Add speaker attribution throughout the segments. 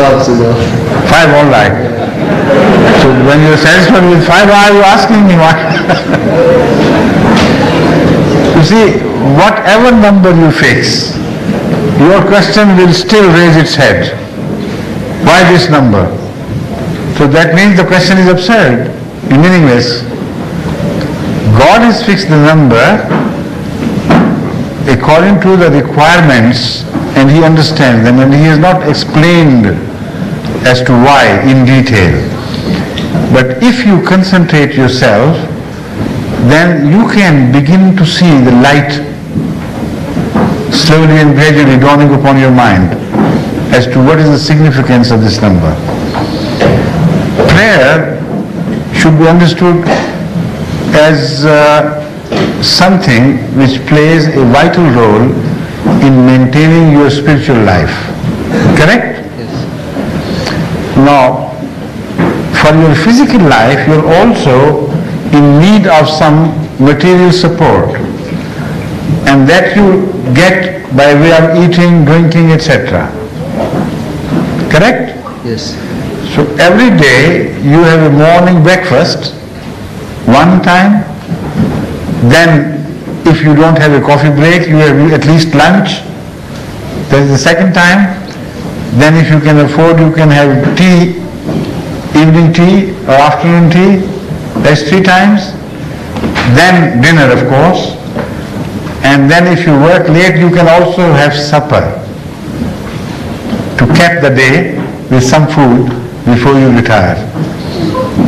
Speaker 1: 5's enough.
Speaker 2: 5, all right. So when you're satisfied with 5, why are you asking me why? You see, whatever number you fix, your question will still raise its head. Why this number? So that means the question is absurd, meaningless. God has fixed the number according to the requirements, and He understands them, and He has not explained as to why in detail. But if you concentrate yourself, then you can begin to see the light slowly and gradually dawning upon your mind as to what is the significance of this number. Prayer should be understood as something which plays a vital role in maintaining your spiritual life. Correct?
Speaker 1: Yes.
Speaker 2: Now, for your physical life, you're also in need of some material support, and that you get by way of eating, drinking, etc. Correct?
Speaker 1: Yes.
Speaker 2: So every day you have a morning breakfast, one time, then if you don't have a coffee break, you have at least lunch, that is the second time, then if you can afford, you can have tea, evening tea or afternoon tea, that's 3 times, then dinner of course, and then if you work late you can also have supper to cap the day with some food before you retire.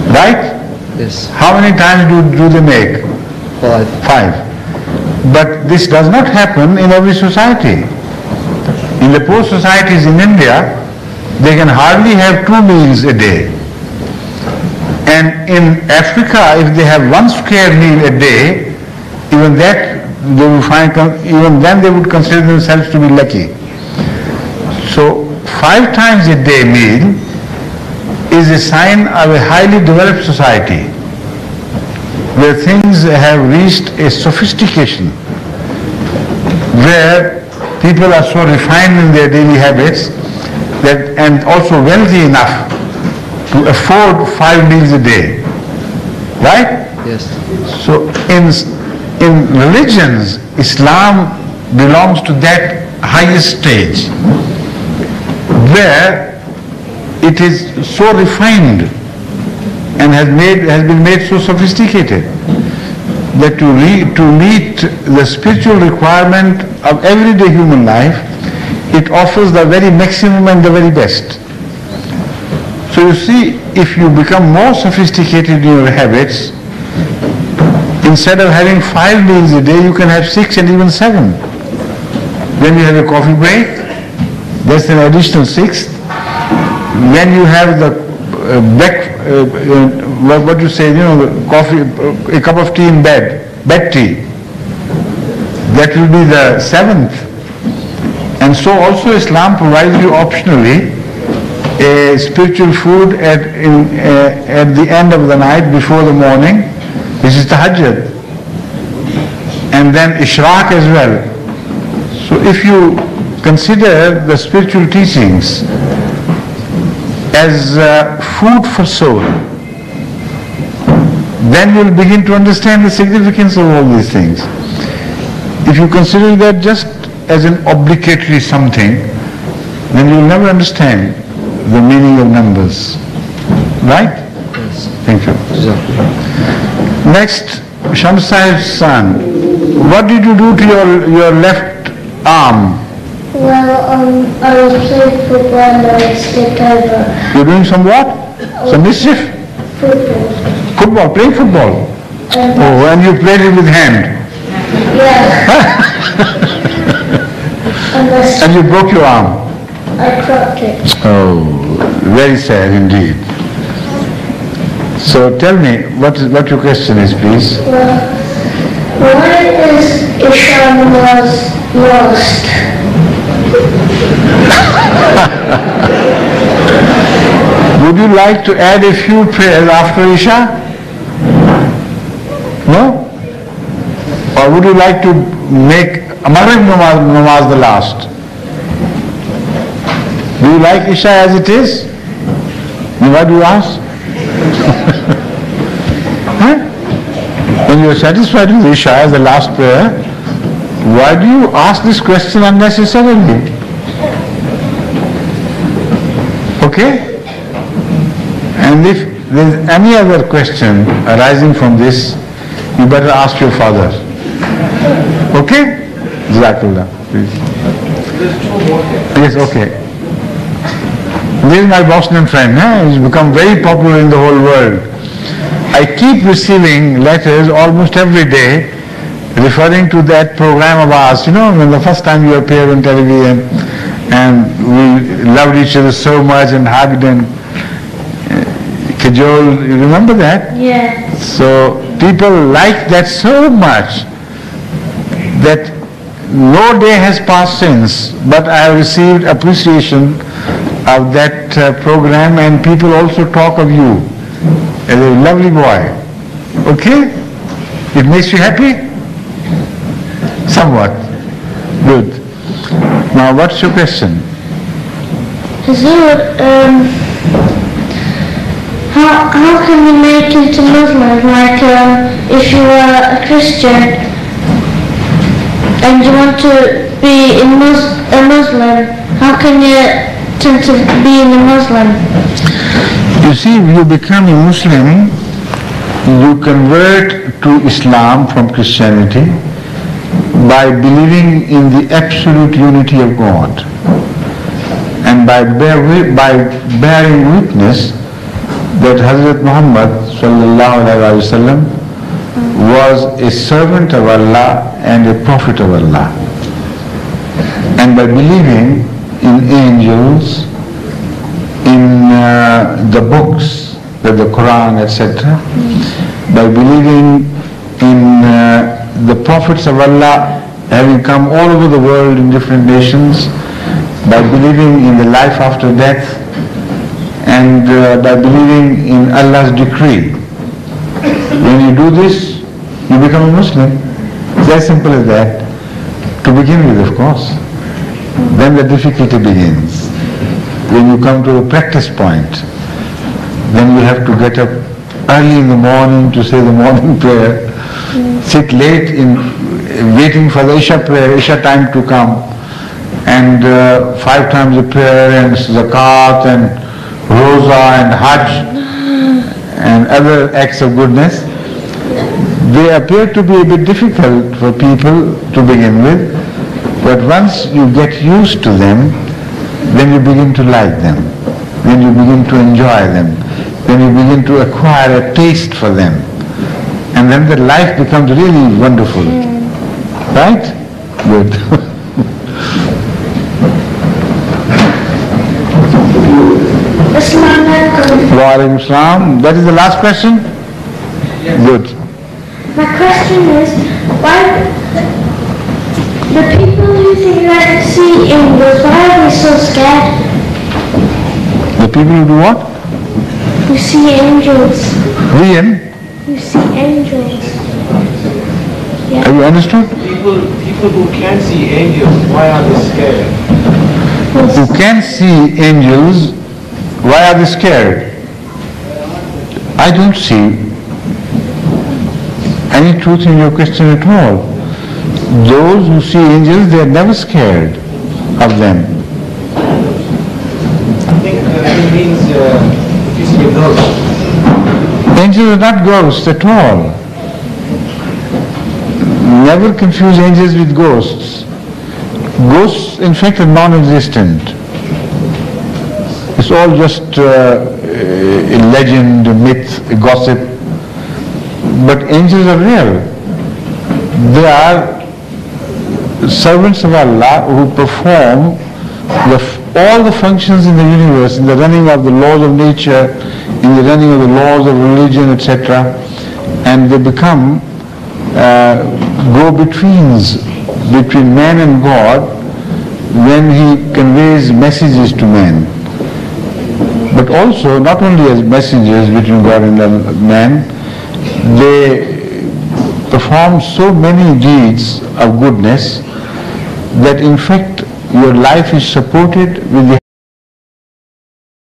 Speaker 2: Right?
Speaker 1: Yes.
Speaker 2: How many times do they make?
Speaker 1: 5.
Speaker 2: 5. But this does not happen in every society. In the poor societies in India, they can hardly have 2 meals a day. And in Africa, if they have 1 square meal a day, even that they will find, even then they would consider themselves to be lucky. So 5 times a day meal is a sign of a highly developed society where things have reached a sophistication, where people are so refined in their daily habits that, and also wealthy enough to afford 5 meals a day. Right?
Speaker 1: Yes.
Speaker 2: So in religions, Islam belongs to that highest stage where it is so refined and has been made so sophisticated that to meet the spiritual requirement of everyday human life, it offers the very maximum and the very best. So you see, if you become more sophisticated in your habits, instead of having 5 meals a day, you can have 6 and even 7. Then you have a coffee break, that's an additional 6th. When you have the what you say, the coffee, a cup of tea in bed tea, that will be the 7th. And so also Islam provides you optionally a spiritual food at the end of the night before the morning, which is tahajjud, and then ishraq as well. So if you consider the spiritual teachings as food for soul, then you'll begin to understand the significance of all these things. If you consider that just as an obligatory something, then you'll never understand the meaning of numbers. Right?
Speaker 1: Yes.
Speaker 2: Thank you. Next, Shams Sahib's son. What did you do to your left arm?
Speaker 3: Well, I was playing football and I slipped over.
Speaker 2: You're doing some what? Some mischief?
Speaker 3: Football.
Speaker 2: Football, playing football. Oh, and you played it with hand.
Speaker 3: Yeah.
Speaker 2: And you broke your arm.
Speaker 3: I cracked it.
Speaker 2: Oh, very sad indeed. So tell me, what your question is, please?
Speaker 3: Well, why is Isha was lost?
Speaker 2: Would you like to add a few prayers after Isha? No? Or would you like to make Maghrib namaz the last? Do you like Isha as it is? Why do you ask? Huh? When you are satisfied with Isha as the last prayer, why do you ask this question unnecessarily? Okay? And if there is any other question arising from this, you better ask your father. Okay? Jazakallah, please. Yes, okay. This is my Bosnian friend, he's become very popular in the whole world. I keep receiving letters almost every day referring to that program of ours, when the first time you appeared on television and we loved each other so much and hugged and cajoled. You remember that?
Speaker 3: Yeah.
Speaker 2: So people like that so much that no day has passed since, but I have received appreciation of that program, and people also talk of you as a lovely boy. Okay? It makes you happy? Somewhat. Good. Now what's your question?
Speaker 3: How can you make it to Muslim? Like if you are a Christian and you want to be a Muslim, how can you tend to be a Muslim?
Speaker 2: You see, if you become a Muslim, you convert to Islam from Christianity by believing in the absolute unity of God and by bearing witness that Hazrat Muhammad sallallahu alaihi wasallam was a servant of Allah and a prophet of Allah, and by believing in angels, in the books, the Quran, etc., by believing in the prophets of Allah having come all over the world in different nations, by believing in the life after death, and by believing in Allah's decree. When you do this, you become a Muslim. It's as simple as that. To begin with, of course. Then the difficulty begins. When you come to a practice point, then you have to get up early in the morning to say the morning prayer, sit late in waiting for the Isha prayer, Isha time to come, and 5 times a prayer and zakat and roza and hajj and other acts of goodness. They appear to be a bit difficult for people to begin with, but once you get used to them, then you begin to like them, then you begin to enjoy them, then you begin to acquire a taste for them, and then the life becomes really wonderful. Right? Good. Wa alaikum salam. That is the last question?
Speaker 3: Yes.
Speaker 2: Good.
Speaker 3: My question is, why the people who think that see angels, why are they so scared?
Speaker 2: The people who do what?
Speaker 3: Who see angels.
Speaker 2: Who
Speaker 3: see angels. Yeah.
Speaker 2: Have you understood?
Speaker 1: People who can see angels, why are they scared?
Speaker 2: Who can see angels, why are they scared? I don't see any truth in your question at all. Those who see angels, they are never scared of them.
Speaker 1: I think it means if you see a ghost.
Speaker 2: Angels are not ghosts at all. Never confuse angels with ghosts. Ghosts, in fact, are non-existent. It's all just a legend, a myth, a gossip. But angels are real. They are servants of Allah who perform all the functions in the universe, in the running of the laws of nature, in the running of the laws of religion, etc. And they become go-betweens between man and God when He conveys messages to man. But also, not only as messengers between God and man, they perform so many deeds of goodness that in fact your life is supported with the